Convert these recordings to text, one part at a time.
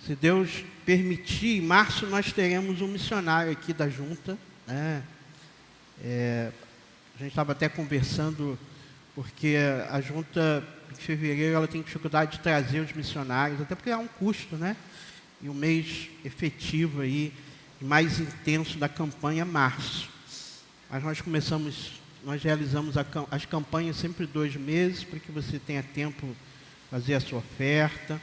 Se Deus permitir, em março nós teremos um missionário aqui da junta, né? A gente estava até conversando, porque a junta, em fevereiro, ela tem dificuldade de trazer os missionários, até porque há um custo, né? E o mês efetivo aí, mais intenso da campanha é março. Mas nós realizamos as campanhas sempre 2 meses, para que você tenha tempo de fazer a sua oferta.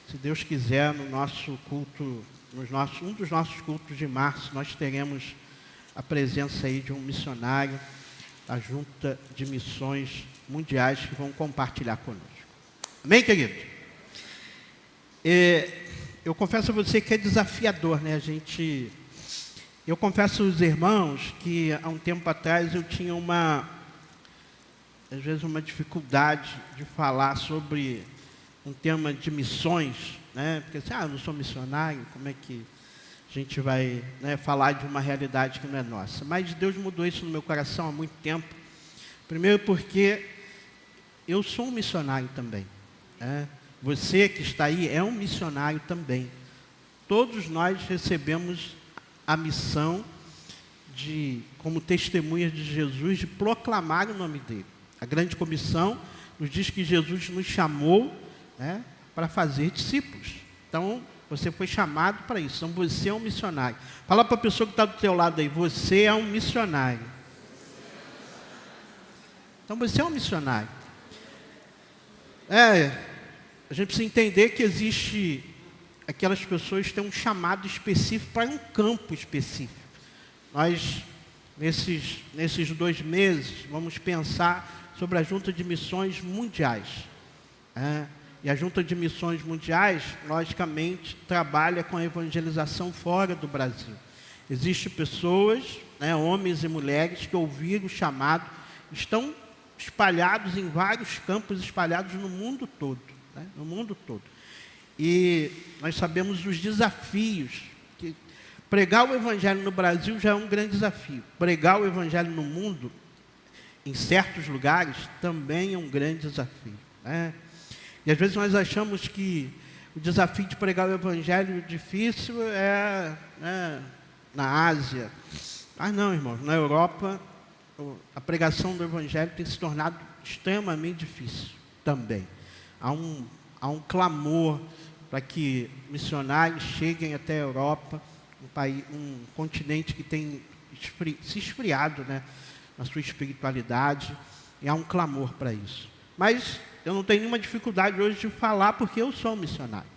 Se Deus quiser, no nosso culto, um dos nossos cultos de março, nós teremos a presença aí de um missionário da Junta de Missões Mundiais que vão compartilhar conosco. Amém, querido? Eu confesso a você que é desafiador, né? Eu confesso aos irmãos que há um tempo atrás eu tinha às vezes uma dificuldade de falar sobre um tema de missões, né? Porque assim, eu não sou missionário, como é que a gente vai, né, falar de uma realidade que não é nossa? Mas Deus mudou isso no meu coração há muito tempo. Primeiro porque eu sou um missionário também, né? Você que está aí é um missionário também. Todos nós recebemos a missão como testemunhas de Jesus, de proclamar o nome dele. A grande comissão nos diz que Jesus nos chamou, né, para fazer discípulos. Então, você foi chamado para isso. Então, você é um missionário. Fala para a pessoa que está do teu lado aí, você é um missionário. Então, você é um missionário. A gente precisa entender que existe aquelas pessoas que têm um chamado específico para um campo específico. Nós, nesses 2 meses, vamos pensar sobre a Junta de Missões Mundiais. E a Junta de Missões Mundiais, logicamente, trabalha com a evangelização fora do Brasil. Existem pessoas, né, homens e mulheres, que ouviram o chamado, estão espalhados em vários campos, espalhados no mundo todo. Né, no mundo todo. E nós sabemos os desafios. Que pregar o Evangelho no Brasil já é um grande desafio. Pregar o Evangelho no mundo, em certos lugares, também é um grande desafio. Né? E às vezes nós achamos que o desafio de pregar o Evangelho difícil é, né, na Ásia. Mas não, irmãos, na Europa, a pregação do Evangelho tem se tornado extremamente difícil também. Há um clamor para que missionários cheguem até a Europa, um continente que tem se esfriado, né, na sua espiritualidade, e há um clamor para isso. Mas eu não tenho nenhuma dificuldade hoje de falar, porque eu sou um missionário.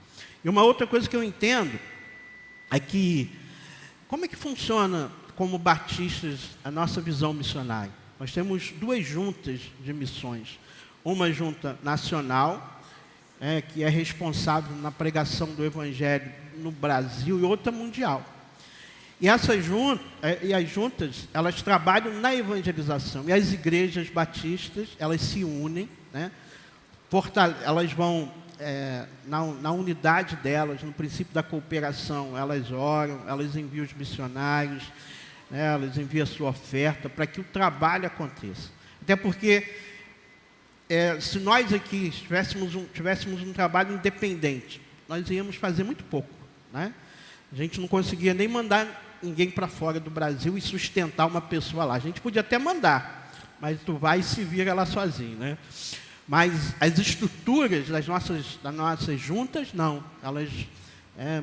E uma outra coisa que eu entendo é que, como é que funciona como batistas a nossa visão missionária? Nós temos 2 juntas de missões. Uma junta nacional, que é responsável na pregação do Evangelho no Brasil, e outra mundial. E as juntas, elas trabalham na evangelização. E as igrejas batistas, elas se unem, né? Elas vão, na unidade delas, no princípio da cooperação, elas oram, elas enviam os missionários, né? Elas enviam a sua oferta para que o trabalho aconteça. Até porque, se nós aqui tivéssemos um trabalho independente, nós íamos fazer muito pouco, né? A gente não conseguia nem mandar ninguém para fora do Brasil e sustentar uma pessoa lá. A gente podia até mandar, mas tu vai e se vira lá sozinho, né? Mas as estruturas das nossas juntas, não. Elas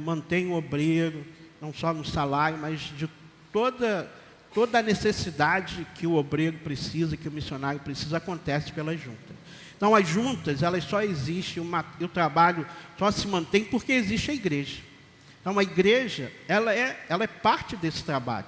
mantêm o obreiro, não só no salário, mas de toda a necessidade que o obreiro precisa, que o missionário precisa, acontece pelas juntas. Então, as juntas, elas só existem, o trabalho só se mantém porque existe a igreja. Então, a igreja, ela é parte desse trabalho.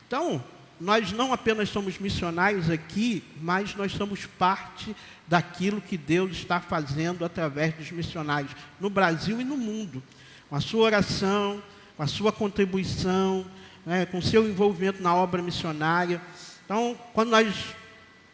Então, nós não apenas somos missionários aqui, mas nós somos parte daquilo que Deus está fazendo através dos missionários no Brasil e no mundo. Com a sua oração, com a sua contribuição, né, com o seu envolvimento na obra missionária. Então, quando nós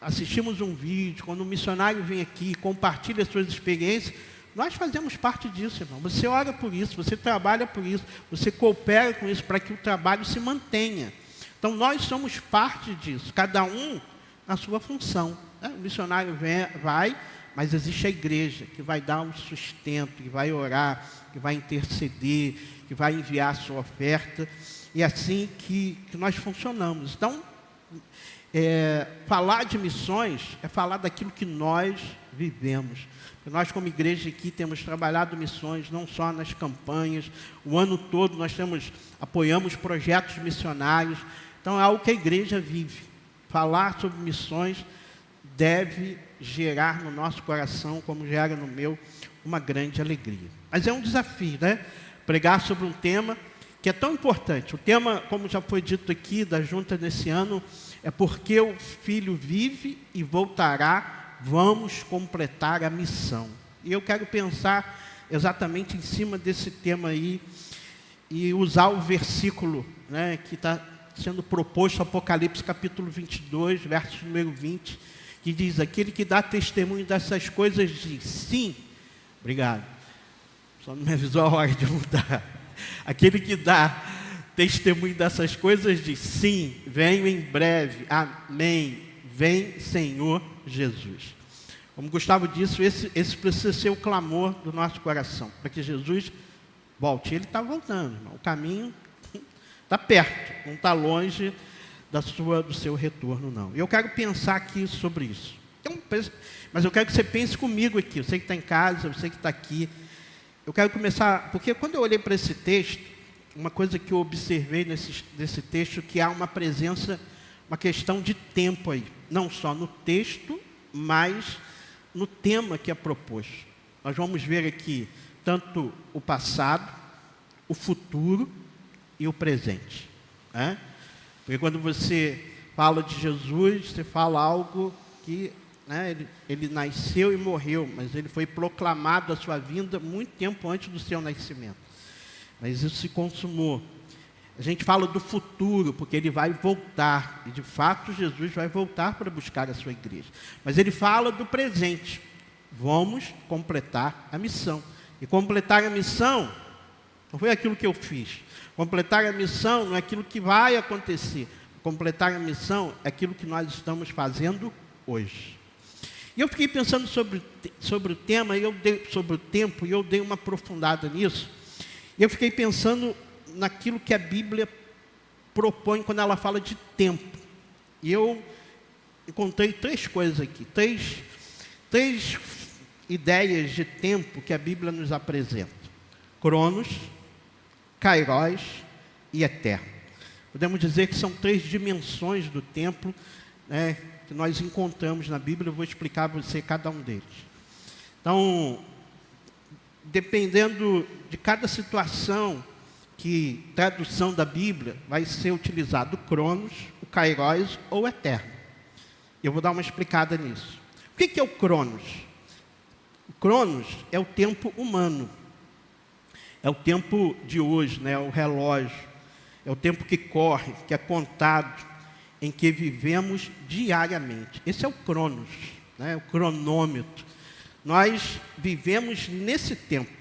assistimos um vídeo, quando um missionário vem aqui e compartilha as suas experiências, nós fazemos parte disso, irmão. Você ora por isso, você trabalha por isso, você coopera com isso para que o trabalho se mantenha. Então, nós somos parte disso, cada um na sua função. Né? O missionário vai, mas existe a igreja que vai dar um sustento, que vai orar, que vai interceder, que vai enviar a sua oferta. E é assim que nós funcionamos. Então, falar de missões é falar daquilo que nós vivemos. Nós, como igreja aqui, temos trabalhado missões, não só nas campanhas, o ano todo nós apoiamos projetos missionários. Então, é algo que a igreja vive. Falar sobre missões deve gerar no nosso coração, como gera no meu, uma grande alegria. Mas é um desafio, né? Pregar sobre um tema que é tão importante. O tema, como já foi dito aqui, da junta nesse ano, é porque o Filho vive e voltará, vamos completar a missão. E eu quero pensar exatamente em cima desse tema aí e usar o versículo, né, que está sendo proposto, Apocalipse capítulo 22, verso número 20, que diz: aquele que dá testemunho dessas coisas diz sim. Obrigado. Só não me avisou a hora de mudar. Aquele que dá testemunho dessas coisas diz sim, venho em breve, amém, vem Senhor Jesus. Como Gustavo disse, esse precisa ser o clamor do nosso coração, para que Jesus volte. Ele está voltando, irmão. O caminho está perto, não está longe do seu retorno, não. E eu quero pensar aqui sobre isso. Então, mas eu quero que você pense comigo aqui. Eu sei que está em casa, eu sei que está aqui. Eu quero começar, porque quando eu olhei para esse texto, uma coisa que eu observei nesse texto, que há uma presença, uma questão de tempo aí. Não só no texto, mas no tema que é proposto. Nós vamos ver aqui tanto o passado, o futuro e o presente. Né? Porque quando você fala de Jesus, você fala algo que, né, ele nasceu e morreu, mas ele foi proclamado a sua vinda muito tempo antes do seu nascimento. Mas isso se consumou. A gente fala do futuro, porque ele vai voltar. E de fato Jesus vai voltar para buscar a sua igreja. Mas ele fala do presente. Vamos completar a missão. E completar a missão não foi aquilo que eu fiz. Completar a missão não é aquilo que vai acontecer. Completar a missão é aquilo que nós estamos fazendo hoje. E eu fiquei pensando sobre o tema, sobre o tempo, e eu dei uma aprofundada nisso. E eu fiquei pensando naquilo que a Bíblia propõe quando ela fala de tempo. E eu encontrei três coisas aqui, três ideias de tempo que a Bíblia nos apresenta: Cronos, Kairos e eterno. Podemos dizer que são três dimensões do tempo, né, que nós encontramos na Bíblia. Eu vou explicar para você cada um deles. Então, dependendo de cada situação, que tradução da Bíblia vai ser utilizado o Cronos, o Kairos ou o eterno. Eu vou dar uma explicada nisso. O que é o Cronos? O Cronos é o tempo humano. É o tempo de hoje, né? É o relógio. É o tempo que corre, que é contado, em que vivemos diariamente. Esse é o Cronos, né? O cronômetro. Nós vivemos nesse tempo.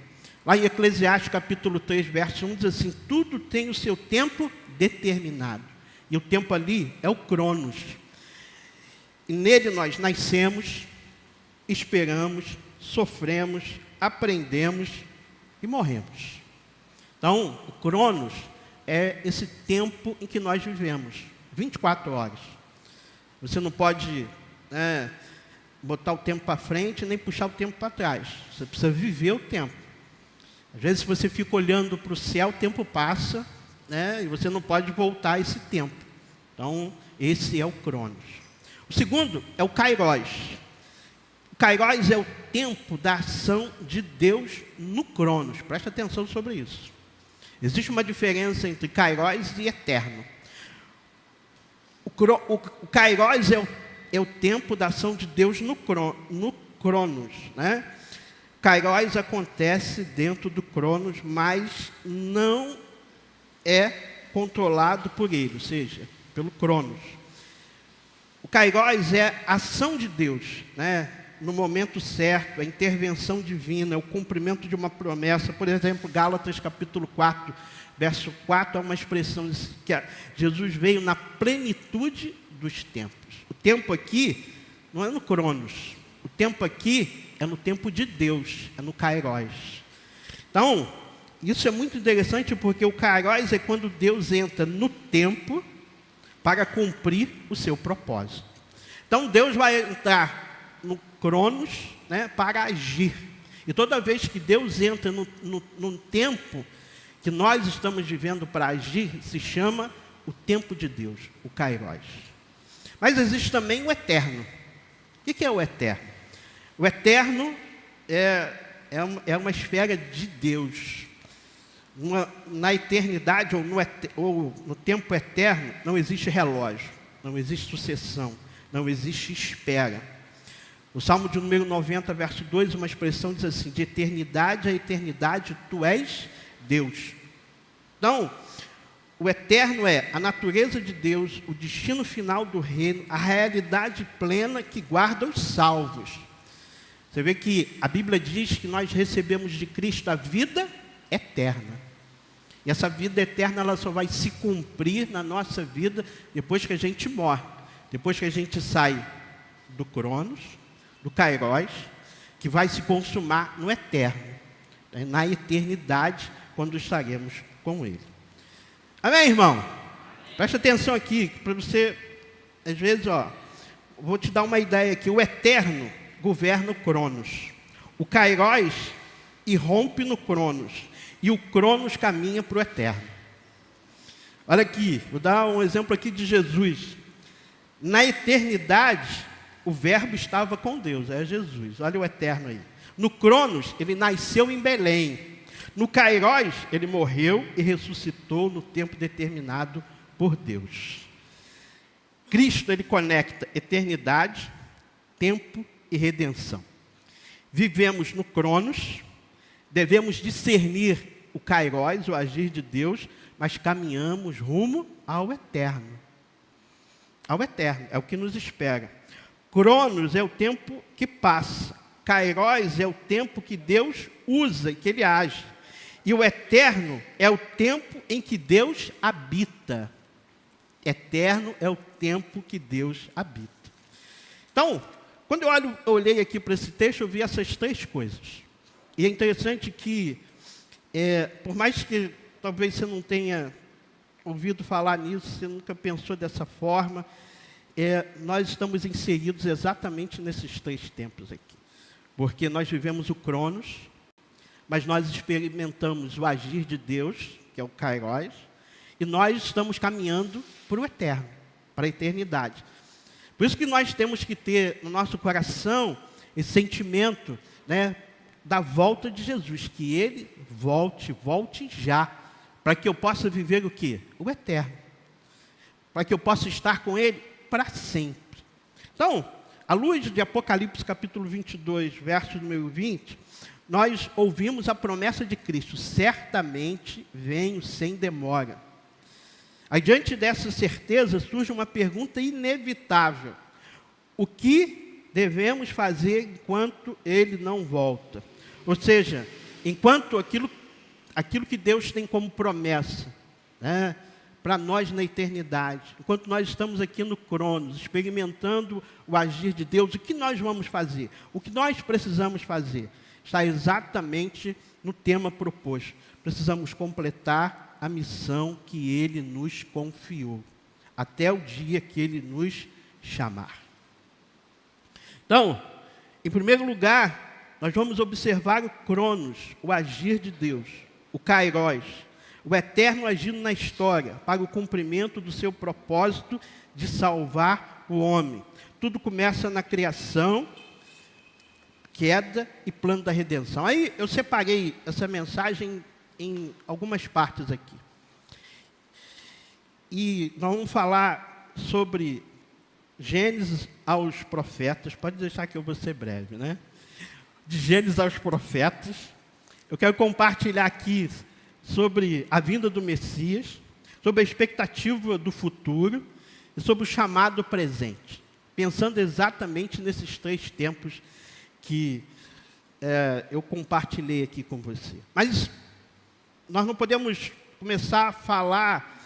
Lá em Eclesiastes capítulo 3, verso 1, diz assim: tudo tem o seu tempo determinado. E o tempo ali é o Cronos. E nele nós nascemos, esperamos, sofremos, aprendemos e morremos. Então, o Cronos é esse tempo em que nós vivemos, 24 horas. Você não pode, né, botar o tempo para frente nem puxar o tempo para trás. Você precisa viver o tempo. Às vezes, se você fica olhando para o céu, o tempo passa, né, e você não pode voltar a esse tempo. Então, esse é o Cronos. O segundo é o Kairos. O Kairos é o tempo da ação de Deus no Cronos. Preste atenção sobre isso. Existe uma diferença entre Kairos e eterno. O Kairos é o tempo da ação de Deus no Cronos, né? Kairos acontece dentro do Cronos, mas não é controlado por ele, ou seja, pelo Cronos. O Kairos é a ação de Deus, né? No momento certo, a intervenção divina, o cumprimento de uma promessa. Por exemplo, Gálatas capítulo 4, verso 4, há uma expressão que Jesus veio na plenitude dos tempos. O tempo aqui não é no Cronos. O tempo aqui é no tempo de Deus, é no Kairos. Então, isso é muito interessante porque o Kairos é quando Deus entra no tempo para cumprir o seu propósito. Então, Deus vai entrar no Cronos, né, para agir. E toda vez que Deus entra no tempo que nós estamos vivendo para agir, se chama o tempo de Deus, o Kairos. Mas existe também o eterno. O que é o eterno? O eterno é uma esfera de Deus. Na eternidade ou no tempo eterno não existe relógio, não existe sucessão, não existe espera. O Salmo de número 90, verso 2, uma expressão diz assim: de eternidade a eternidade, tu és Deus. Então, o eterno é a natureza de Deus, o destino final do reino, a realidade plena que guarda os salvos. Você vê que a Bíblia diz que nós recebemos de Cristo a vida eterna. E essa vida eterna ela só vai se cumprir na nossa vida depois que a gente morre. Depois que a gente sai do Cronos, do Kairos, que vai se consumar no eterno, na eternidade, quando estaremos com Ele. Amém, irmão? Presta atenção aqui, para você, às vezes, vou te dar uma ideia aqui. O eterno governa o Cronos. O Kairos irrompe no Cronos. E o Cronos caminha para o eterno. Olha aqui, vou dar um exemplo aqui de Jesus. Na eternidade, o verbo estava com Deus, é Jesus. Olha o eterno aí. No Cronos, ele nasceu em Belém. No Kairos, ele morreu e ressuscitou no tempo determinado por Deus. Cristo, ele conecta eternidade, tempo e redenção. Vivemos no Cronos, devemos discernir o Kairos, o agir de Deus, mas caminhamos rumo ao eterno. Ao eterno, é o que nos espera. Cronos é o tempo que passa. Kairos é o tempo que Deus usa e que Ele age. E o eterno é o tempo em que Deus habita. Eterno é o tempo que Deus habita. Então, quando eu olhei aqui para esse texto, eu vi essas três coisas. E é interessante que, por mais que talvez você não tenha ouvido falar nisso, você nunca pensou dessa forma, nós estamos inseridos exatamente nesses três tempos aqui. Porque nós vivemos o Cronos, mas nós experimentamos o agir de Deus, que é o Kairos, e nós estamos caminhando para o eterno, para a eternidade. Por isso que nós temos que ter no nosso coração esse sentimento, né, da volta de Jesus, que Ele volte já, para que eu possa viver o quê? O eterno. Para que eu possa estar com Ele para sempre. Então, à luz de Apocalipse capítulo 22, verso número 20, nós ouvimos a promessa de Cristo: certamente venho sem demora. Aí, diante dessa certeza, surge uma pergunta inevitável: o que devemos fazer enquanto Ele não volta? Ou seja, enquanto aquilo que Deus tem como promessa, né, para nós na eternidade, enquanto nós estamos aqui no Cronos, experimentando o agir de Deus, o que nós vamos fazer? O que nós precisamos fazer? Está exatamente no tema proposto. Precisamos completar a missão que Ele nos confiou, até o dia que Ele nos chamar. Então, em primeiro lugar, nós vamos observar o Cronos, o agir de Deus, o Kairos, o eterno agindo na história, para o cumprimento do seu propósito de salvar o homem. Tudo começa na criação, queda e plano da redenção. Aí eu separei essa mensagem em algumas partes aqui. E nós vamos falar sobre Gênesis aos profetas. Pode deixar que eu vou ser breve, né? De Gênesis aos profetas. Eu quero compartilhar aqui sobre a vinda do Messias, sobre a expectativa do futuro e sobre o chamado presente. Pensando exatamente nesses três tempos que eu compartilhei aqui com você. Mas nós não podemos começar a falar,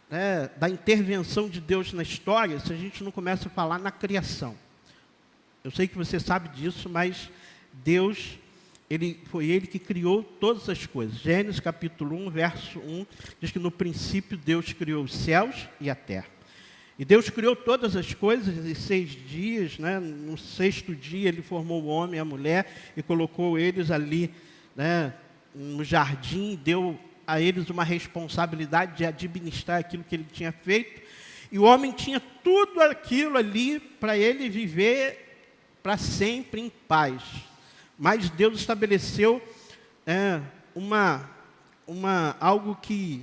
né, da intervenção de Deus na história se a gente não começa a falar na criação. Eu sei que você sabe disso, mas Deus, foi Ele que criou todas as coisas. Gênesis capítulo 1, verso 1, diz que no princípio Deus criou os céus e a terra. E Deus criou todas as coisas em 6 dias, né? No 6º dia Ele formou o homem e a mulher e colocou eles ali, né, no jardim, deu a eles uma responsabilidade de administrar aquilo que Ele tinha feito. E o homem tinha tudo aquilo ali para ele viver para sempre em paz. Mas Deus estabeleceu algo que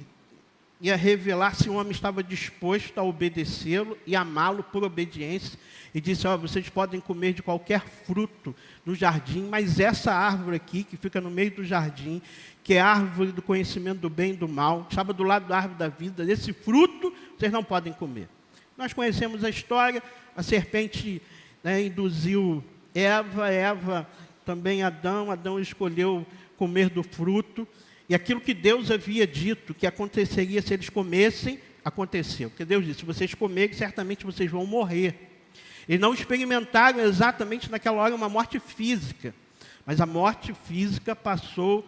ia revelar se o homem estava disposto a obedecê-lo e amá-lo por obediência. E disse, vocês podem comer de qualquer fruto do jardim, mas essa árvore aqui, que fica no meio do jardim, que é a árvore do conhecimento do bem e do mal, que estava do lado da árvore da vida, desse fruto vocês não podem comer. Nós conhecemos a história, a serpente, né, induziu Eva também Adão escolheu comer do fruto, e aquilo que Deus havia dito que aconteceria se eles comessem, aconteceu. Porque Deus disse, se vocês comerem, certamente vocês vão morrer. Eles não experimentaram exatamente naquela hora uma morte física, mas a morte física passou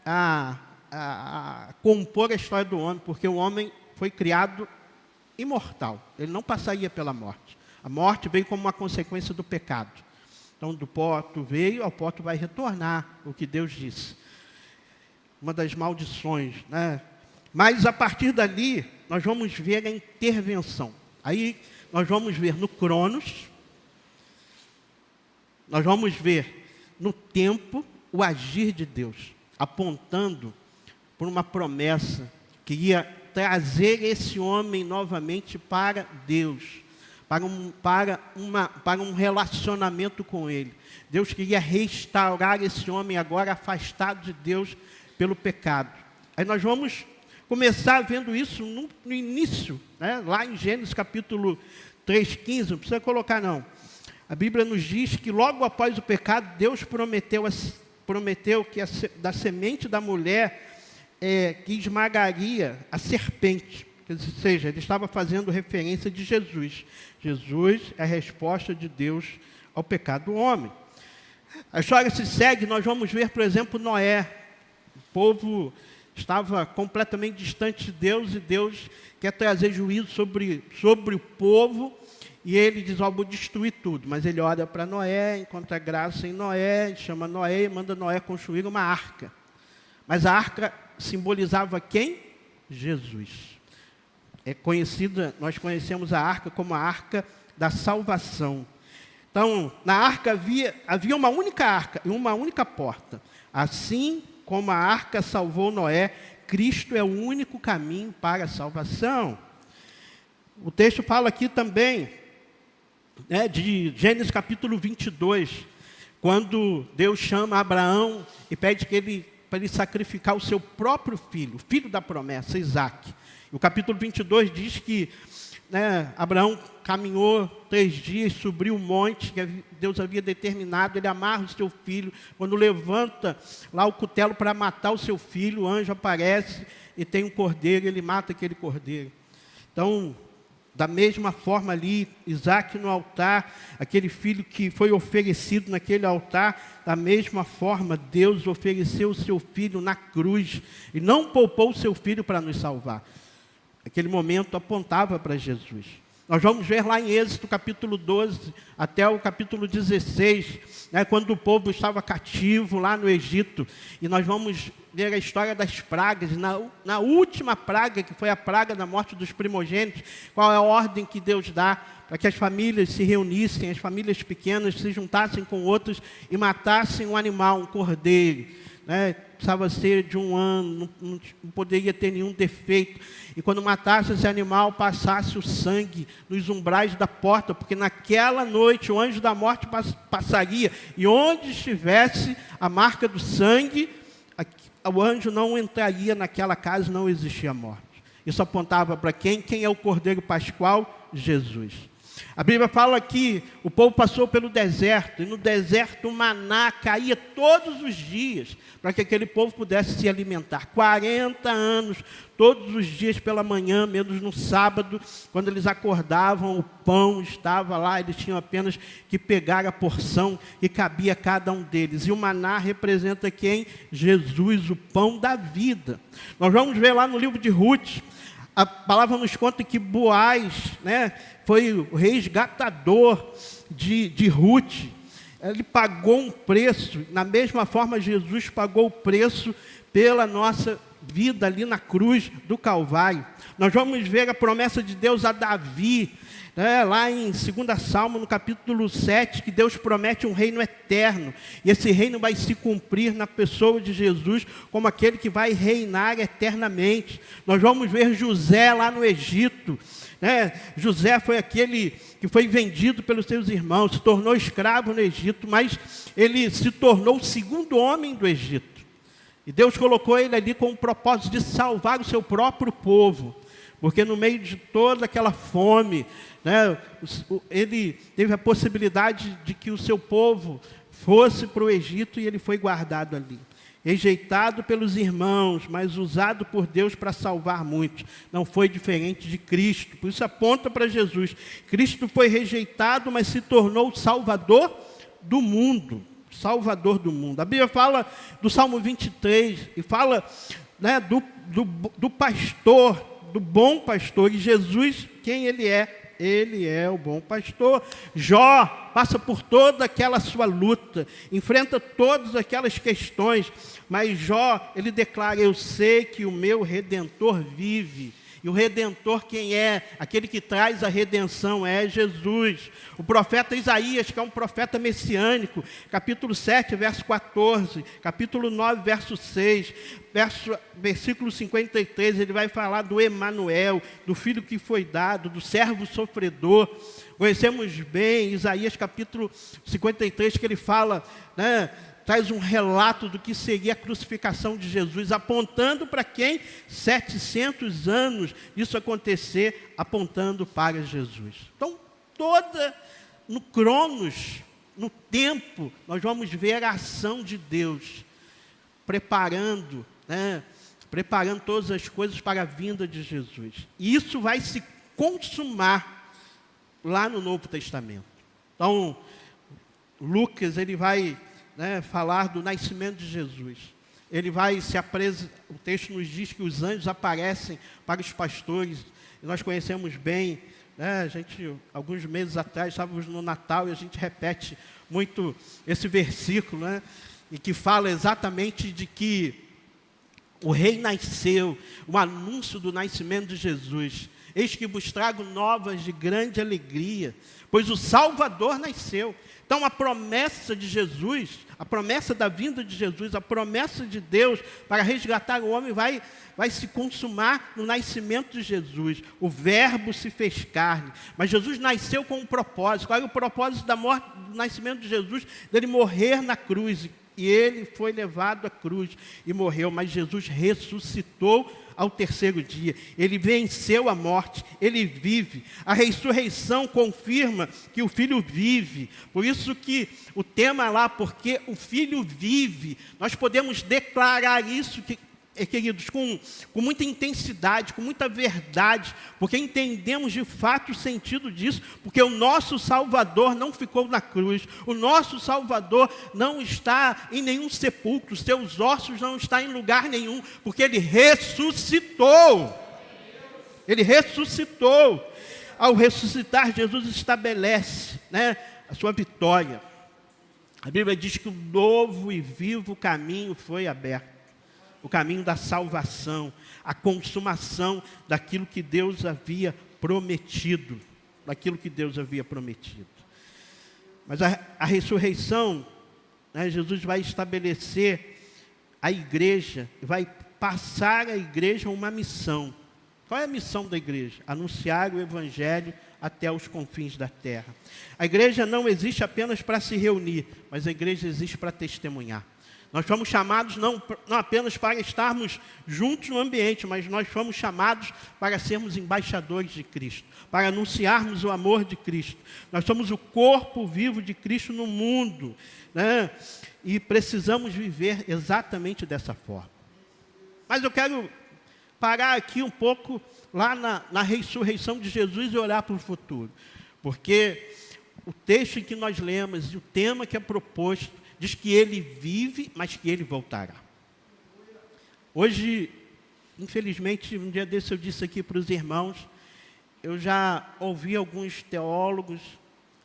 a compor a história do homem, porque o homem foi criado imortal, ele não passaria pela morte. A morte veio como uma consequência do pecado. Então, do pó tu veio, ao pó tu vai retornar, o que Deus disse. Uma das maldições, né? Mas, a partir dali, nós vamos ver a intervenção. Aí, nós vamos ver no Cronos, nós vamos ver no tempo o agir de Deus, apontando por uma promessa que ia trazer esse homem novamente para Deus, para um relacionamento com Ele. Deus queria restaurar esse homem agora afastado de Deus pelo pecado. Aí nós vamos começar vendo isso no início, né? Lá em Gênesis capítulo 3,15, não precisa colocar não. A Bíblia nos diz que logo após o pecado, Deus prometeu que da semente da mulher que esmagaria a serpente. Ou seja, ele estava fazendo referência de Jesus. Jesus é a resposta de Deus ao pecado do homem. A história se segue, nós vamos ver, por exemplo, Noé. O povo estava completamente distante de Deus e Deus quer trazer juízo sobre o povo. E ele diz, vou destruir tudo. Mas ele olha para Noé, encontra graça em Noé, chama Noé e manda Noé construir uma arca. Mas a arca simbolizava quem? Jesus. Nós conhecemos a arca como a arca da salvação. Então, na arca havia uma única arca e uma única porta. Assim como a arca salvou Noé, Cristo é o único caminho para a salvação. O texto fala aqui também, né, de Gênesis capítulo 22, quando Deus chama Abraão e pede para ele sacrificar o seu próprio filho, o filho da promessa, Isaque. O capítulo 22 diz que, né, Abraão caminhou 3 dias, subiu o monte que Deus havia determinado, ele amarra o seu filho, quando levanta lá o cutelo para matar o seu filho, o anjo aparece e tem um cordeiro, ele mata aquele cordeiro. Então, da mesma forma ali, Isaque no altar, aquele filho que foi oferecido naquele altar, da mesma forma, Deus ofereceu o seu filho na cruz e não poupou o seu filho para nos salvar. Aquele momento apontava para Jesus. Nós vamos ver lá em Êxodo capítulo 12 até o capítulo 16, né, quando o povo estava cativo lá no Egito. E nós vamos ver a história das pragas. Na última praga, que foi a praga da morte dos primogênitos, qual é a ordem que Deus dá para que as famílias se reunissem, as famílias pequenas se juntassem com outros e matassem um animal, um cordeiro. Né? Precisava ser de 1 ano, não poderia ter nenhum defeito. E quando matasse esse animal, passasse o sangue nos umbrais da porta, porque naquela noite o anjo da morte passaria, e onde estivesse a marca do sangue, o anjo não entraria naquela casa, não existia morte. Isso apontava para quem? Quem é o Cordeiro Pascual? Jesus. A Bíblia fala que o povo passou pelo deserto, e no deserto o maná caía todos os dias, para que aquele povo pudesse se alimentar. 40 anos, todos os dias pela manhã, menos no sábado, quando eles acordavam, o pão estava lá, eles tinham apenas que pegar a porção que cabia a cada um deles. E o maná representa quem? Jesus, o pão da vida. Nós vamos ver lá no livro de Ruth, a palavra nos conta que Boaz, né, foi o resgatador de Ruth. Ele pagou um preço, da mesma forma Jesus pagou o preço pela nossa vida ali na cruz do Calvário. Nós vamos ver a promessa de Deus a Davi, né, lá em 2 Salmo, no capítulo 7, que Deus promete um reino eterno. E esse reino vai se cumprir na pessoa de Jesus, como aquele que vai reinar eternamente. Nós vamos ver José lá no Egito. Né? José foi aquele que foi vendido pelos seus irmãos, se tornou escravo no Egito, mas ele se tornou o segundo homem do Egito. E Deus colocou ele ali com o propósito de salvar o seu próprio povo, porque no meio de toda aquela fome, né, ele teve a possibilidade de que o seu povo fosse para o Egito, e ele foi guardado ali. Rejeitado pelos irmãos, mas usado por Deus para salvar muitos. Não foi diferente de Cristo, por isso aponta para Jesus. Cristo foi rejeitado, mas se tornou o Salvador do mundo. Salvador do mundo. A Bíblia fala do Salmo 23, e fala, né, do pastor, do bom pastor, e Jesus, quem ele é? Ele é o bom pastor. Jó passa por toda aquela sua luta, enfrenta todas aquelas questões, mas Jó, ele declara: eu sei que o meu Redentor vive. E o Redentor quem é? Aquele que traz a redenção é Jesus. O profeta Isaías, que é um profeta messiânico, capítulo 7, verso 14, capítulo 9, verso 6, versículo 53, ele vai falar do Emanuel, do filho que foi dado, do servo sofredor. Conhecemos bem Isaías capítulo 53, que ele fala, né, traz um relato do que seria a crucificação de Jesus, apontando para quem? 700 anos isso acontecer, apontando para Jesus. Então, no Cronos, no tempo, nós vamos ver a ação de Deus, preparando todas as coisas para a vinda de Jesus. E isso vai se consumar lá no Novo Testamento. Então, Lucas, ele vai falar do nascimento de Jesus. Ele vai se apresentar, o texto nos diz que os anjos aparecem para os pastores, e nós conhecemos bem, né, a gente, alguns meses atrás, estávamos no Natal, e a gente repete muito esse versículo, né, e que fala exatamente de que o rei nasceu, o anúncio do nascimento de Jesus. Eis que vos trago novas de grande alegria, pois o Salvador nasceu. Então a promessa de Jesus, a promessa da vinda de Jesus, a promessa de Deus para resgatar o homem vai se consumar no nascimento de Jesus. O verbo se fez carne, mas Jesus nasceu com um propósito. Qual é o propósito da morte, do nascimento de Jesus? Dele morrer na cruz. E ele foi levado à cruz e morreu, mas Jesus ressuscitou ao terceiro dia. Ele venceu a morte, ele vive. A ressurreição confirma que o Filho vive. Por isso que o tema lá, porque o Filho vive, nós podemos declarar isso, queridos, com muita intensidade, com muita verdade, porque entendemos de fato o sentido disso, porque o nosso Salvador não ficou na cruz, o nosso Salvador não está em nenhum sepulcro, seus ossos não estão em lugar nenhum, porque Ele ressuscitou. Ele ressuscitou. Ao ressuscitar, Jesus estabelece, a sua vitória. A Bíblia diz que um novo e vivo caminho foi aberto. O caminho da salvação, a consumação daquilo que Deus havia prometido. Mas a ressurreição, Jesus vai estabelecer a igreja, vai passar a igreja uma missão. Qual é a missão da igreja? Anunciar o evangelho até os confins da terra. A igreja não existe apenas para se reunir, mas a igreja existe para testemunhar. Nós fomos chamados não apenas para estarmos juntos no ambiente, mas nós fomos chamados para sermos embaixadores de Cristo, para anunciarmos o amor de Cristo. Nós somos o corpo vivo de Cristo no mundo, né? E precisamos viver exatamente dessa forma. Mas eu quero parar aqui um pouco lá na ressurreição de Jesus e olhar para o futuro. Porque o texto em que nós lemos e o tema que é proposto diz que ele vive, mas que ele voltará. Hoje, infelizmente, um dia desse eu disse aqui para os irmãos, eu já ouvi alguns teólogos,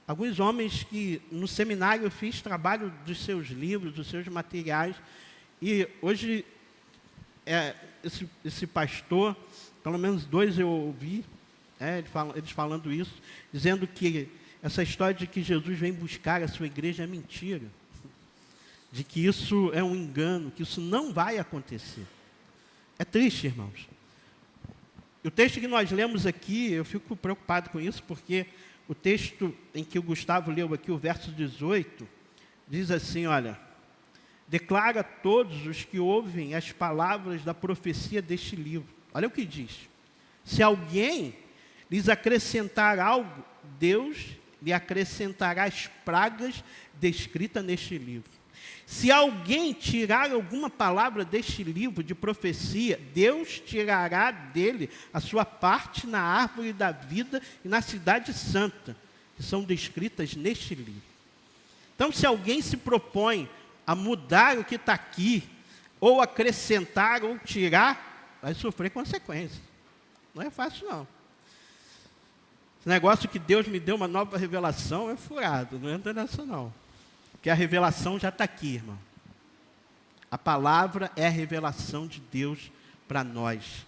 alguns homens que no seminário eu fiz trabalho dos seus livros, dos seus materiais, e hoje esse pastor, pelo menos 2 eu ouvi, eles falando isso, dizendo que essa história de que Jesus vem buscar a sua igreja é mentira, de que isso é um engano, que isso não vai acontecer. É triste, irmãos. O texto que nós lemos aqui, eu fico preocupado com isso, porque o texto em que o Gustavo leu aqui, o verso 18, diz assim, olha, declara a todos os que ouvem as palavras da profecia deste livro. Olha o que diz. Se alguém lhes acrescentar algo, Deus lhe acrescentará as pragas descritas neste livro. Se alguém tirar alguma palavra deste livro de profecia, Deus tirará dele a sua parte na árvore da vida e na cidade santa, que são descritas neste livro. Então, se alguém se propõe a mudar o que está aqui, ou acrescentar ou tirar, vai sofrer consequências. Não é fácil, não. Esse negócio que Deus me deu uma nova revelação é furado, não entra nessa, não. Porque a revelação já está aqui, irmão. A palavra é a revelação de Deus para nós.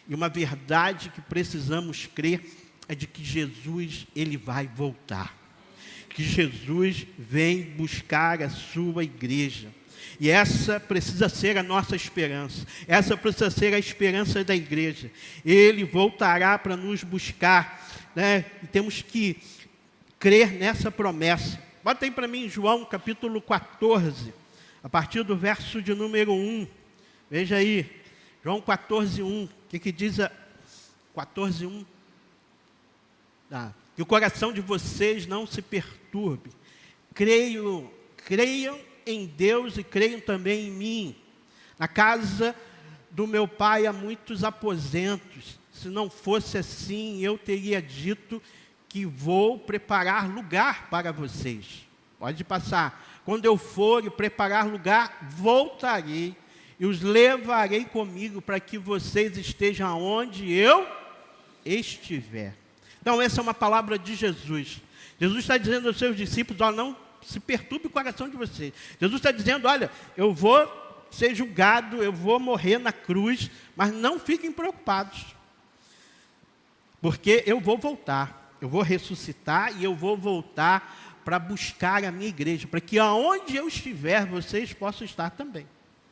E uma verdade que precisamos crer é de que Jesus, ele vai voltar. Que Jesus vem buscar a sua igreja. E essa precisa ser a nossa esperança. Essa precisa ser a esperança da igreja. Ele voltará para nos buscar, né? E temos que crer nessa promessa. Bota aí para mim João capítulo 14, a partir do verso de número 1. Veja aí, João 14, 1. O que diz a 14, 1? Que o coração de vocês não se perturbe. Creiam em Deus e creiam também em mim. Na casa do meu pai há muitos aposentos. Se não fosse assim, eu teria dito que vou preparar lugar para vocês. Pode passar. Quando eu for e preparar lugar, voltarei e os levarei comigo para que vocês estejam onde eu estiver. Então, essa é uma palavra de Jesus. Jesus está dizendo aos seus discípulos, ó, não se perturbe o coração de vocês. Jesus está dizendo, olha, eu vou ser julgado, eu vou morrer na cruz, mas não fiquem preocupados. Porque eu vou voltar. Eu vou ressuscitar e eu vou voltar para buscar a minha igreja, para que aonde eu estiver, vocês possam estar também.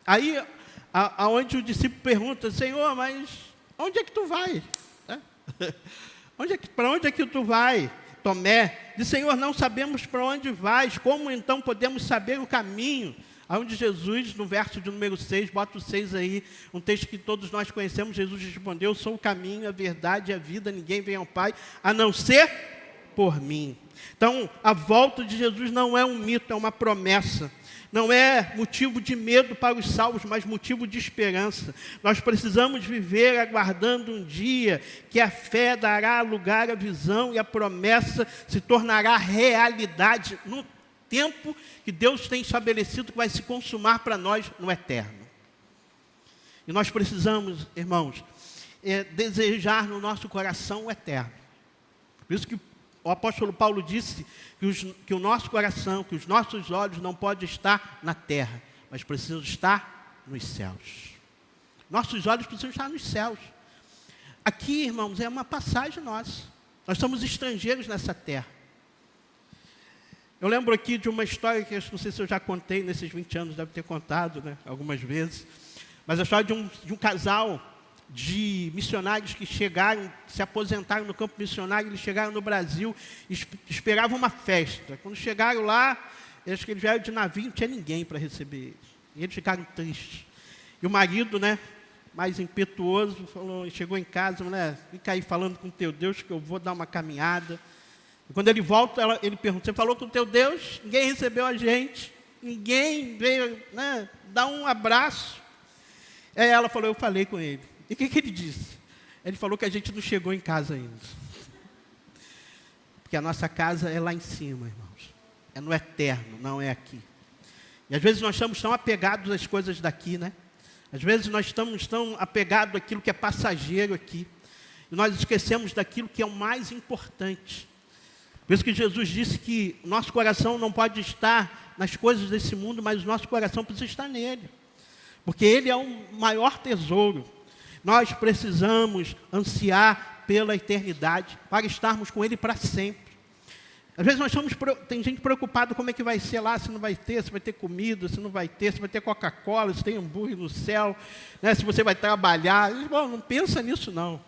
Aí, aonde o discípulo pergunta, Senhor, mas onde é que tu vai? Para onde é que tu vai? Tomé diz, Senhor, não sabemos para onde vais, como então podemos saber o caminho? Onde Jesus, no verso de número 6, bota o 6 aí, um texto que todos nós conhecemos, Jesus respondeu, eu sou o caminho, a verdade e a vida, ninguém vem ao Pai, a não ser por mim. Então, a volta de Jesus não é um mito, é uma promessa. Não é motivo de medo para os salvos, mas motivo de esperança. Nós precisamos viver aguardando um dia que a fé dará lugar à visão e a promessa se tornará realidade no tempo que Deus tem estabelecido que vai se consumar para nós no eterno. E nós precisamos, irmãos, desejar no nosso coração o eterno. Por isso que o apóstolo Paulo disse que o nosso coração, que os nossos olhos não podem estar na terra, mas precisam estar nos céus. Nossos olhos precisam estar nos céus. Aqui, irmãos, é uma passagem nossa. Nós somos estrangeiros nessa terra. Eu lembro aqui de uma história que eu não sei se eu já contei nesses 20 anos, deve ter contado, né, algumas vezes. Mas a história de um casal de missionários que chegaram, se aposentaram no campo missionário, eles chegaram no Brasil e esperavam uma festa. Quando chegaram lá, acho que eles vieram de navio, não tinha ninguém para receber eles. E eles ficaram tristes. E o marido, né, mais impetuoso, chegou em casa, né, fica aí falando com o teu Deus que eu vou dar uma caminhada. E quando ele volta, ele pergunta, você falou com o teu Deus? Ninguém recebeu a gente, ninguém veio, né, dar um abraço. Aí ela falou, eu falei com ele. E o que ele disse? Ele falou que a gente não chegou em casa ainda. Porque a nossa casa é lá em cima, irmãos. É no eterno, não é aqui. E às vezes nós estamos tão apegados às coisas daqui, né? Às vezes nós estamos tão apegados àquilo que é passageiro aqui. E nós esquecemos daquilo que é o mais importante. Por isso que Jesus disse que nosso coração não pode estar nas coisas desse mundo, mas o nosso coração precisa estar nele. Porque ele é o maior tesouro. Nós precisamos ansiar pela eternidade, para estarmos com ele para sempre. Às vezes tem gente preocupada como é que vai ser lá, se não vai ter, se vai ter comida, se não vai ter, se vai ter Coca-Cola, se tem hambúrguer no céu, né, se você vai trabalhar. Bom, não pensa nisso não.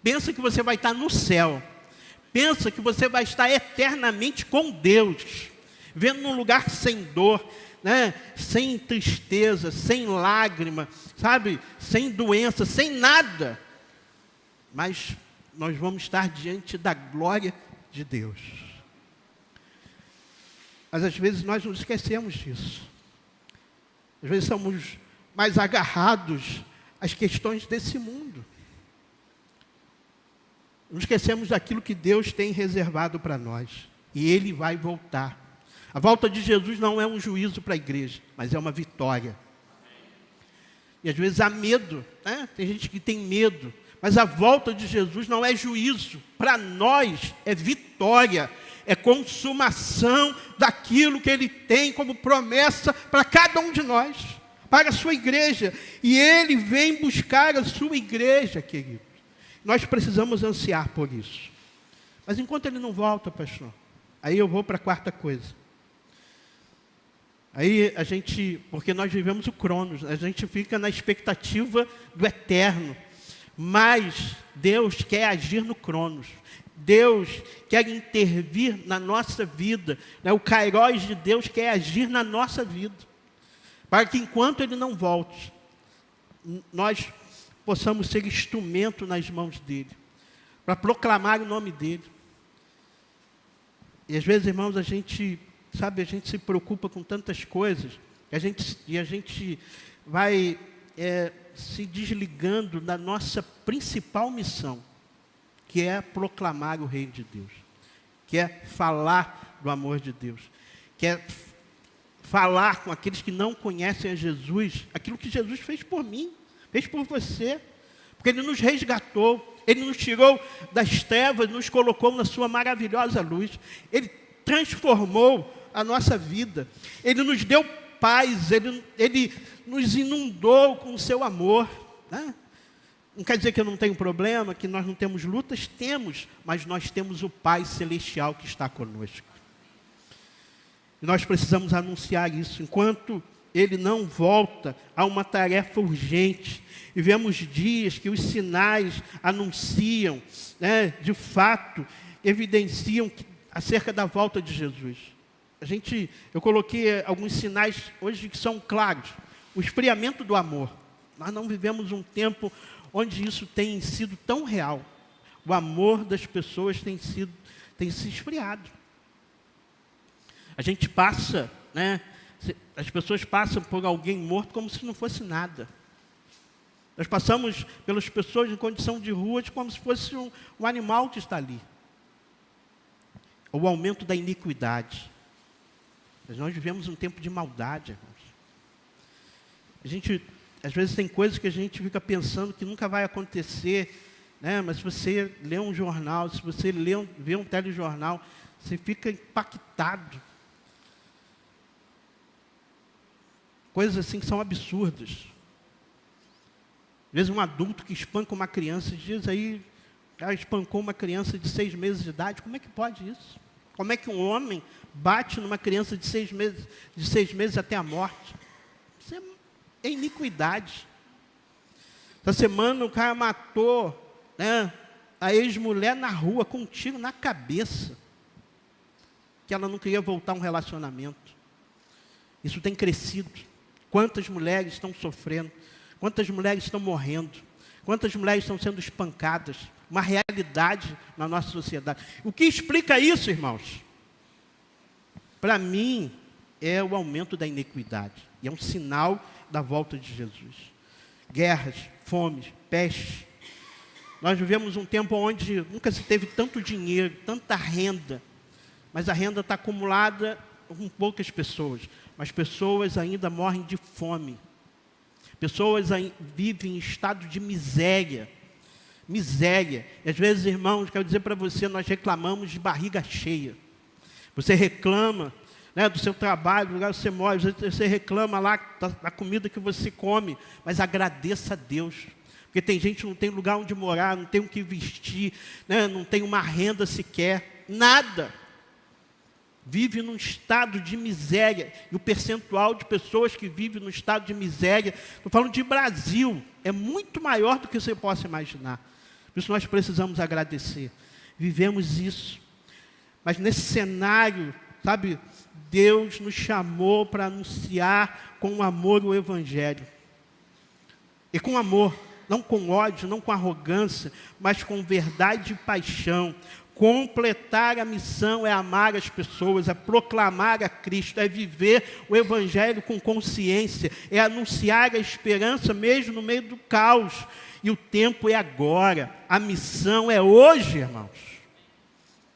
Pensa que você vai estar no céu. Pensa que você vai estar eternamente com Deus, vendo num lugar sem dor, né, sem tristeza, sem lágrima, sabe, sem doença, sem nada. Mas nós vamos estar diante da glória de Deus. Mas às vezes nós nos esquecemos disso. Às vezes somos mais agarrados às questões desse mundo. Nos esquecemos daquilo que Deus tem reservado para nós. E Ele vai voltar. A volta de Jesus não é um juízo para a igreja, mas é uma vitória. E às vezes há medo, né? Tem gente que tem medo. Mas a volta de Jesus não é juízo. Para nós é vitória. É consumação daquilo que Ele tem como promessa para cada um de nós. Para a sua igreja. E Ele vem buscar a sua igreja, queridos. Nós precisamos ansiar por isso. Mas enquanto Ele não volta, pastor, aí eu vou para a quarta coisa. Aí porque nós vivemos o Cronos, a gente fica na expectativa do eterno. Mas Deus quer agir no Cronos. Deus quer intervir na nossa vida. Né? O Kairos de Deus quer agir na nossa vida. Para que enquanto Ele não volte, nós possamos ser instrumento nas mãos dEle. Para proclamar o nome dEle. E às vezes, irmãos, a gente se preocupa com tantas coisas. E a gente vai se desligando da nossa principal missão, que é proclamar o reino de Deus, que é falar do amor de Deus, que é falar com aqueles que não conhecem a Jesus, aquilo que Jesus fez por mim, fez por você, porque Ele nos resgatou, Ele nos tirou das trevas, nos colocou na sua maravilhosa luz, Ele transformou a nossa vida, Ele nos deu paz, Ele nos inundou com o seu amor, né? Não quer dizer que eu não tenho problema, que nós não temos lutas, temos, mas nós temos o Pai Celestial que está conosco. E nós precisamos anunciar isso, enquanto Ele não volta, há uma tarefa urgente, e vemos dias que os sinais anunciam, né, de fato, evidenciam acerca da volta de Jesus. Eu coloquei alguns sinais hoje que são claros. O esfriamento do amor. Nós não vivemos um tempo onde isso tem sido tão real. O amor das pessoas tem se esfriado. A gente passa, né? As pessoas passam por alguém morto como se não fosse nada. Nós passamos pelas pessoas em condição de rua como se fosse um animal que está ali. O aumento da iniquidade. Mas nós vivemos um tempo de maldade, irmãos. Às vezes tem coisas que a gente fica pensando que nunca vai acontecer, né? Mas se você lê um jornal, se você vê um telejornal, você fica impactado. Coisas assim que são absurdas. Às vezes um adulto que espanca uma criança, diz aí, ela espancou uma criança de 6 meses de idade, como é que pode isso? Como é que um homem bate numa criança de 6 meses até a morte? Isso é iniquidade. Essa semana o cara matou, né, a ex-mulher na rua com um tiro na cabeça. Que ela não queria voltar a um relacionamento. Isso tem crescido. Quantas mulheres estão sofrendo, quantas mulheres estão morrendo, quantas mulheres estão sendo espancadas, uma realidade na nossa sociedade. O que explica isso, irmãos? Para mim, é o aumento da iniquidade, e é um sinal da volta de Jesus. Guerras, fomes, pestes. Nós vivemos um tempo onde nunca se teve tanto dinheiro, tanta renda, mas a renda está acumulada com poucas pessoas, mas pessoas ainda morrem de fome. Pessoas vivem em estado de miséria. Miséria. E às vezes, irmãos, quero dizer para você, nós reclamamos de barriga cheia. Você reclama, né, do seu trabalho, do lugar que você mora, você reclama lá da comida que você come, mas agradeça a Deus. Porque tem gente que não tem lugar onde morar, não tem o que vestir, né, não tem uma renda sequer, nada. Vive num estado de miséria. E o percentual de pessoas que vivem num estado de miséria, estou falando de Brasil, é muito maior do que você possa imaginar. Por isso nós precisamos agradecer. Vivemos isso. Mas nesse cenário, sabe, Deus nos chamou para anunciar com amor o Evangelho. E com amor, não com ódio, não com arrogância, mas com verdade e paixão. Completar a missão é amar as pessoas, é proclamar a Cristo, é viver o Evangelho com consciência, é anunciar a esperança mesmo no meio do caos. E o tempo é agora, a missão é hoje, irmãos.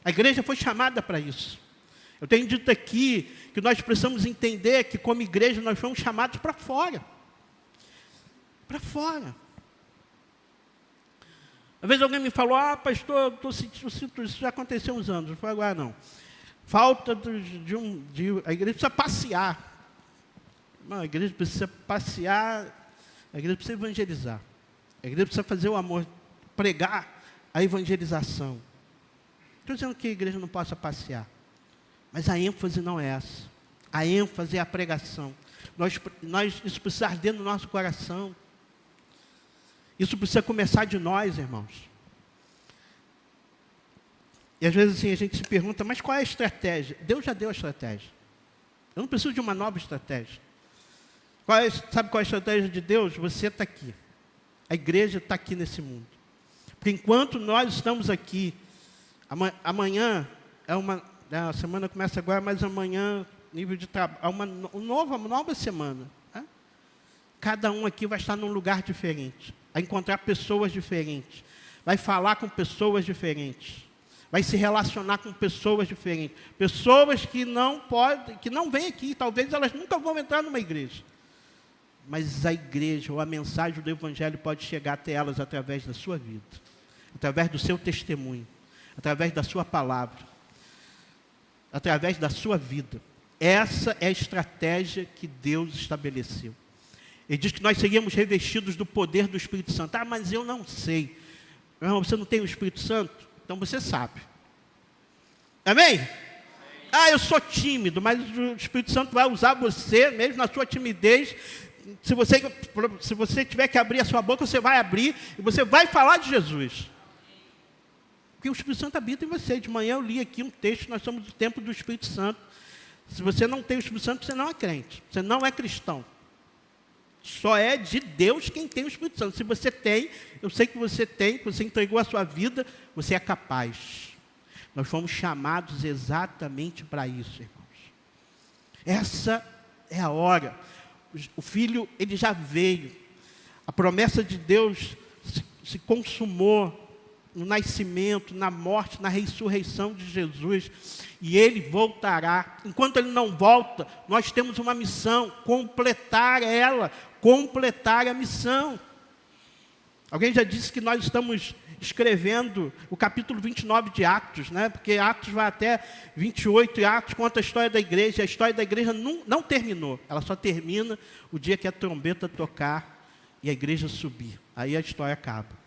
A igreja foi chamada para isso. Eu tenho dito aqui que nós precisamos entender que como igreja nós fomos chamados para fora. Para fora. Às vezes alguém me falou, pastor, eu sinto isso, já aconteceu uns anos, não foi agora não. Falta a igreja precisa passear. Não, a igreja precisa passear, a igreja precisa evangelizar. A igreja precisa fazer o amor, pregar a evangelização. Estou dizendo que a igreja não possa passear, mas a ênfase não é essa. A ênfase é a pregação. Isso precisa arder no nosso coração. Isso precisa começar de nós, irmãos. E às vezes assim, a gente se pergunta, mas qual é a estratégia? Deus já deu a estratégia. Eu não preciso de uma nova estratégia. Sabe qual é a estratégia de Deus? Você está aqui. A igreja está aqui nesse mundo. Porque enquanto nós estamos aqui, amanhã, a semana começa agora, mas amanhã, nível de trabalho, uma nova semana. Né? Cada um aqui vai estar num lugar diferente. Vai encontrar pessoas diferentes, vai falar com pessoas diferentes, vai se relacionar com pessoas diferentes, pessoas que não vêm aqui, talvez elas nunca vão entrar numa igreja, mas a igreja ou a mensagem do Evangelho pode chegar até elas através da sua vida, através do seu testemunho, através da sua palavra, através da sua vida. Essa é a estratégia que Deus estabeleceu. Ele diz que nós seríamos revestidos do poder do Espírito Santo. Mas eu não sei. Irmão, você não tem o Espírito Santo? Então você sabe. Amém? Eu sou tímido, mas o Espírito Santo vai usar você, mesmo na sua timidez. Se você tiver que abrir a sua boca, você vai abrir e você vai falar de Jesus. Porque o Espírito Santo habita em você. De manhã eu li aqui um texto, nós somos do templo do Espírito Santo. Se você não tem o Espírito Santo, você não é crente. Você não é cristão. Só é de Deus quem tem o Espírito Santo. Se você tem, eu sei que você tem, que você entregou a sua vida, você é capaz. Nós fomos chamados exatamente para isso, irmãos. Essa é a hora. O Filho, ele já veio. A promessa de Deus se consumou no nascimento, na morte, na ressurreição de Jesus. E Ele voltará. Enquanto Ele não volta, nós temos uma missão, completar ela, completar a missão. Alguém já disse que nós estamos escrevendo o capítulo 29 de Atos, né? Porque Atos vai até 28, e Atos conta a história da igreja. A história da igreja não terminou, ela só termina o dia que a trombeta tocar e a igreja subir. Aí a história acaba.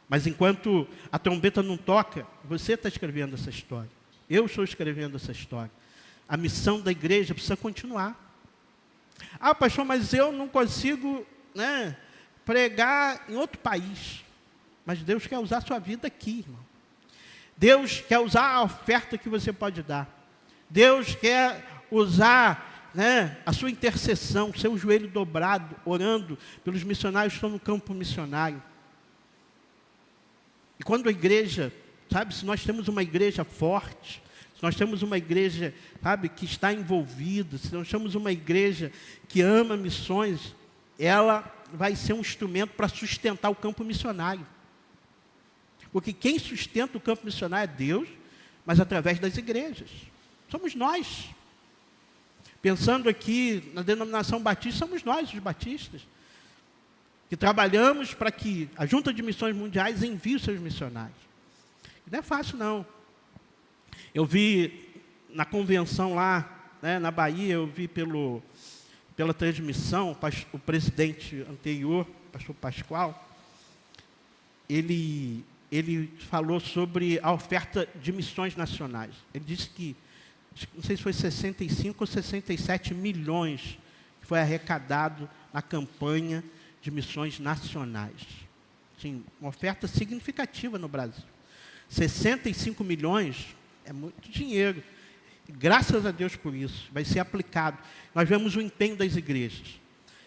Mas enquanto a trombeta não toca, você está escrevendo essa história. Eu estou escrevendo essa história. A missão da igreja precisa continuar. Pastor, mas eu não consigo, né, pregar em outro país. Mas Deus quer usar a sua vida aqui, irmão. Deus quer usar a oferta que você pode dar. Deus quer usar né, a sua intercessão, seu joelho dobrado, orando pelos missionários que estão no campo missionário. E quando a igreja, sabe, se nós temos uma igreja forte, se nós temos uma igreja, sabe, que está envolvida, se nós temos uma igreja que ama missões, ela vai ser um instrumento para sustentar o campo missionário. Porque quem sustenta o campo missionário é Deus, mas através das igrejas. Somos nós. Pensando aqui na denominação batista, somos nós, os batistas, que trabalhamos para que a Junta de Missões Mundiais envie os seus missionários. Não é fácil, não. Eu vi na convenção lá, né, na Bahia, eu vi pela transmissão, o presidente anterior, pastor Pascoal, ele falou sobre a oferta de missões nacionais. Ele disse que, não sei se foi 65 ou 67 milhões que foi arrecadado na campanha de missões nacionais. Sim, uma oferta significativa no Brasil. 65 milhões é muito dinheiro. E graças a Deus por isso, vai ser aplicado. Nós vemos o empenho das igrejas.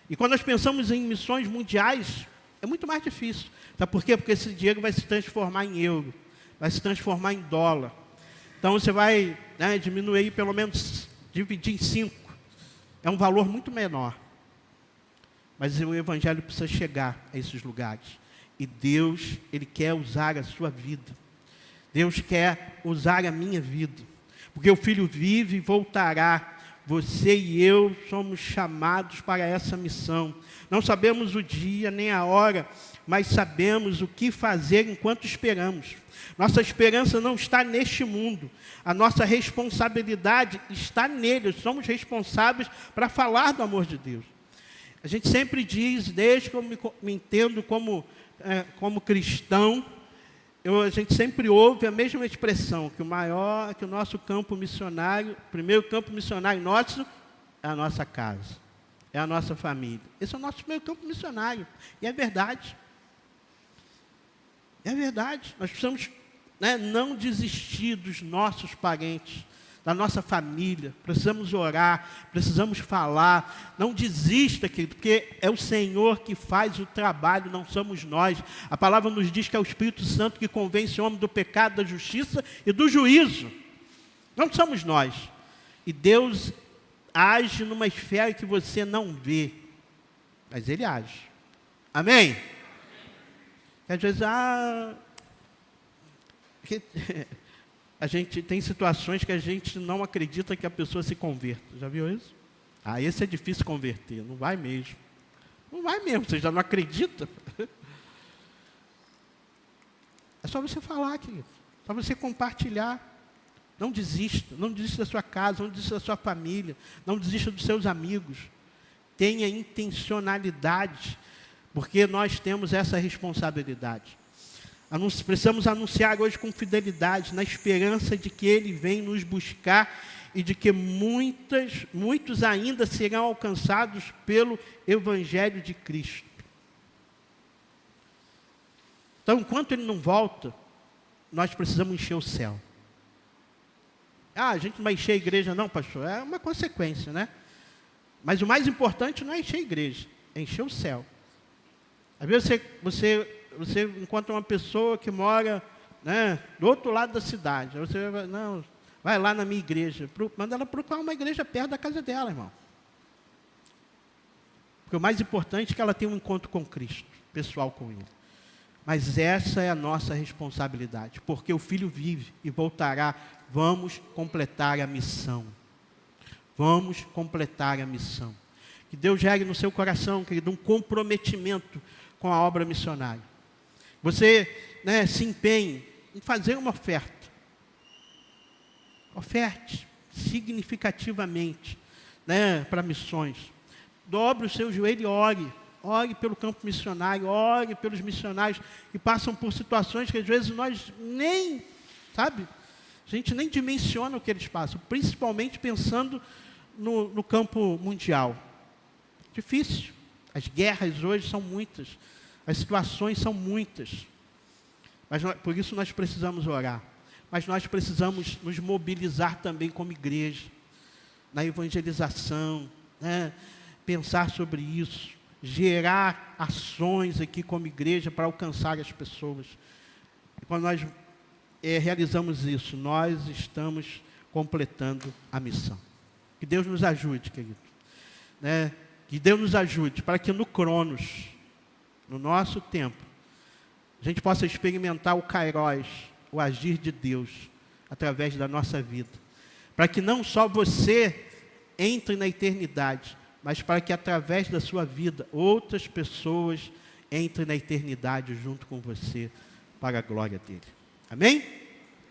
E quando nós pensamos em missões mundiais, é muito mais difícil. Sabe por quê? Porque esse dinheiro vai se transformar em euro, vai se transformar em dólar. Então você vai, né, diminuir, pelo menos dividir em 5. É um valor muito menor. Mas o evangelho precisa chegar a esses lugares. E Deus, Ele quer usar a sua vida. Deus quer usar a minha vida. Porque o Filho vive e voltará. Você e eu somos chamados para essa missão. Não sabemos o dia nem a hora, mas sabemos o que fazer enquanto esperamos. Nossa esperança não está neste mundo. A nossa responsabilidade está nele. Somos responsáveis para falar do amor de Deus. A gente sempre diz, desde que eu me entendo como cristão, a gente sempre ouve a mesma expressão, que o nosso campo missionário, o primeiro campo missionário nosso, é a nossa casa, é a nossa família. Esse é o nosso primeiro campo missionário. E é verdade. É verdade. Nós precisamos, né, não desistir dos nossos parentes, da nossa família. Precisamos orar, precisamos falar. Não desista, querido, porque é o Senhor que faz o trabalho, não somos nós. A palavra nos diz que é o Espírito Santo que convence o homem do pecado, da justiça e do juízo. Não somos nós. E Deus age numa esfera que você não vê, mas Ele age. Amém? Às vezes, a gente tem situações que a gente não acredita que a pessoa se converta. Já viu isso? Esse é difícil converter. Não vai mesmo. Não vai mesmo, você já não acredita. É só você falar, querido. É só você compartilhar. Não desista. Não desista da sua casa, não desista da sua família. Não desista dos seus amigos. Tenha intencionalidade, porque nós temos essa responsabilidade. Precisamos anunciar hoje com fidelidade, na esperança de que Ele vem nos buscar e de que muitos ainda serão alcançados pelo Evangelho de Cristo. Então, enquanto Ele não volta, nós precisamos encher o céu. A gente não vai encher a igreja não, pastor. É uma consequência, né? Mas o mais importante não é encher a igreja, é encher o céu. Às vezes você encontra uma pessoa que mora, né, do outro lado da cidade. Você vai lá na minha igreja. Manda ela procurar uma igreja perto da casa dela, irmão. Porque o mais importante é que ela tenha um encontro com Cristo, pessoal com Ele. Mas essa é a nossa responsabilidade. Porque o Filho vive e voltará. Vamos completar a missão. Vamos completar a missão. Que Deus gere no seu coração, querido, um comprometimento com a obra missionária. Você, né, se empenhe em fazer uma oferta. Oferte significativamente, né, para missões. Dobre o seu joelho e ore. Ore pelo campo missionário, ore pelos missionários que passam por situações que às vezes nós nem, sabe? A gente nem dimensiona o que eles passam, principalmente pensando no campo mundial. Difícil. As guerras hoje são muitas. As situações são muitas. Por isso nós precisamos orar. Mas nós precisamos nos mobilizar também como igreja. na evangelização, né? Pensar sobre isso, gerar ações aqui como igreja para alcançar as pessoas. Quando nós realizamos isso, nós estamos completando a missão. Que Deus nos ajude, querido. Né? Que Deus nos ajude para que no Cronos, no nosso tempo, a gente possa experimentar o Kairos, o agir de Deus, através da nossa vida. Para que não só você entre na eternidade, mas para que através da sua vida, outras pessoas entrem na eternidade junto com você, para a glória dele. Amém?